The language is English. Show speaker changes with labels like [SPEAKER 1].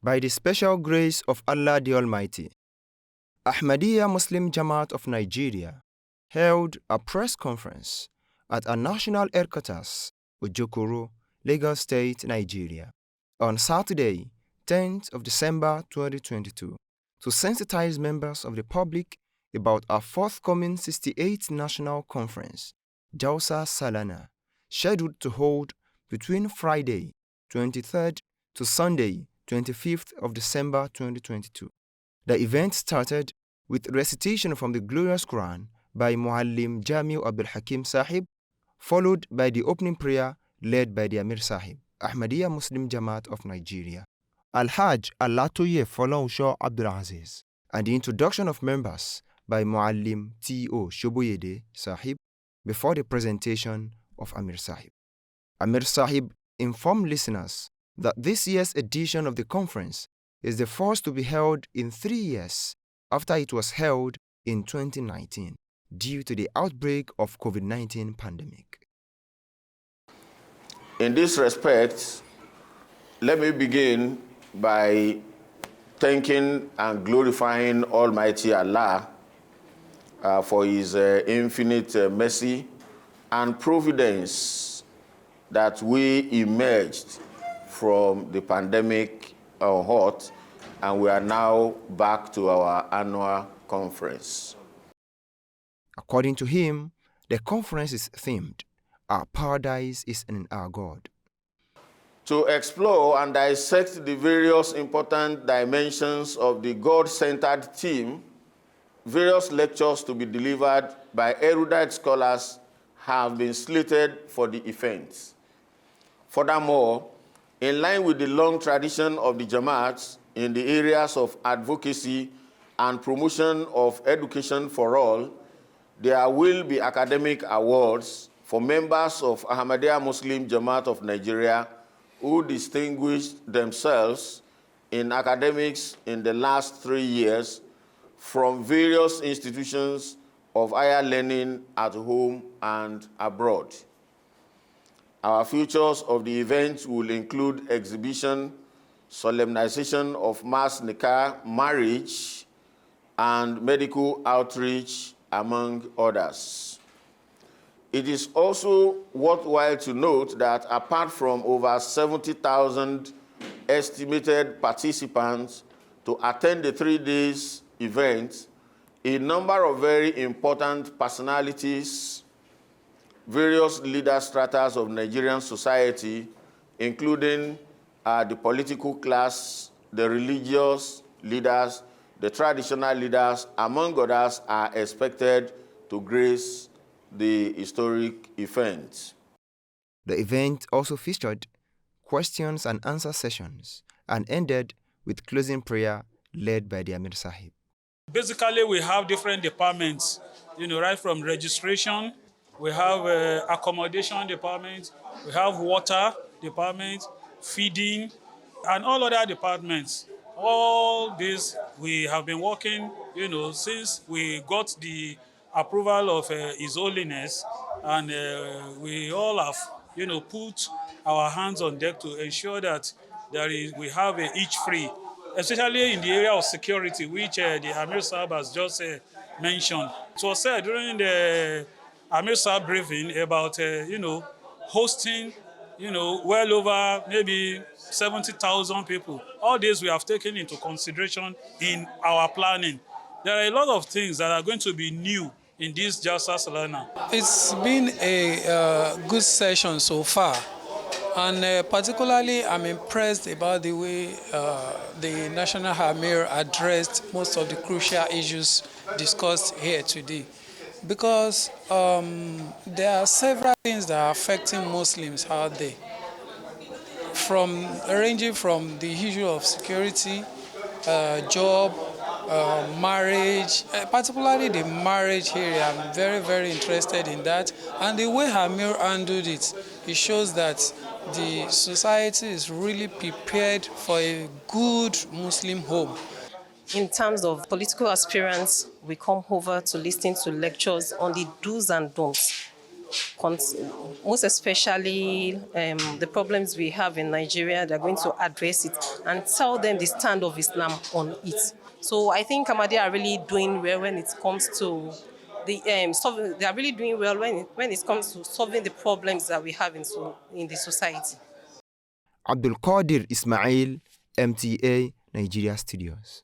[SPEAKER 1] By the special grace of Allah the Almighty, Ahmadiyya Muslim Jamaat of Nigeria held a press conference at our national headquarters, Ojokoro, Lagos State, Nigeria, on Saturday, 10th of December 2022, to sensitize members of the public about our forthcoming 68th National Conference, Jalsa Salana, scheduled to hold between Friday, 23rd to Sunday, 25th of December 2022. The event started with recitation from the glorious Quran by Muallim Jamil Abdul Hakim Sahib, followed by the opening prayer led by the Amir Sahib, Ahmadiyya Muslim Jamaat of Nigeria, Al-Hajj Alatoye Folausho Abdul Aziz, and the introduction of members by Muallim T.O. Shoboyede Sahib before the presentation of Amir Sahib. Amir Sahib informed listeners that this year's edition of the conference is the first to be held in 3 years after it was held in 2019 due to the outbreak of COVID-19 pandemic.
[SPEAKER 2] In this respect, let me begin by thanking and glorifying Almighty Allah for His infinite mercy and providence that we emerged from the pandemic hot, and we are now back to our annual conference.
[SPEAKER 1] According to him, the conference is themed, Our Paradise is in Our God.
[SPEAKER 2] To explore and dissect the various important dimensions of the God-centered theme, various lectures to be delivered by erudite scholars have been slated for the event. Furthermore, in line with the long tradition of the Jamaat in the areas of advocacy and promotion of education for all, there will be academic awards for members of Ahmadiyya Muslim Jamaat of Nigeria who distinguished themselves in academics in the last 3 years from various institutions of higher learning at home and abroad. Our features of the event will include exhibition, solemnization of mass nikah, marriage, and medical outreach, among others. It is also worthwhile to note that apart from over 70,000 estimated participants to attend the 3 days event, a number of very important personalities, various leader stratas of Nigerian society, including the political class, the religious leaders, the traditional leaders, among others, are expected to grace the historic event.
[SPEAKER 1] The event also featured questions and answer sessions and ended with closing prayer led by the Amir Sahib.
[SPEAKER 3] Basically, we have different departments, right from registration, we have accommodation department, we have water department, feeding, and all other departments. All this we have been working, since we got the approval of His Holiness, and we all have, put our hands on deck to ensure that we have each free, especially in the area of security, which the Amir Sahib has just mentioned. It was said during the Amir Sahib briefing about, hosting, well over maybe 70,000 people. All this we have taken into consideration in our planning. There are a lot of things that are going to be new in this Jalsa Salana.
[SPEAKER 4] It's been a good session so far. And particularly, I'm impressed about the way the National Amir addressed most of the crucial issues discussed here today. Because there are several things that are affecting Muslims out there, ranging from the issue of security, job, marriage, particularly the marriage area. I'm very, very interested in that. And the way Amir handled it, it shows that the society is really prepared for a good Muslim home.
[SPEAKER 5] In terms of political aspirants, we come over to listen to lectures on the do's and don'ts most especially the problems we have in Nigeria. They're going to address it and tell them the stand of Islam on it. So I think Ahmadiyya are really doing well when it comes to they are really doing well when it comes to solving the problems that we have in the society.
[SPEAKER 1] Abdul Qadir Ismail, MTA, Nigeria Studios.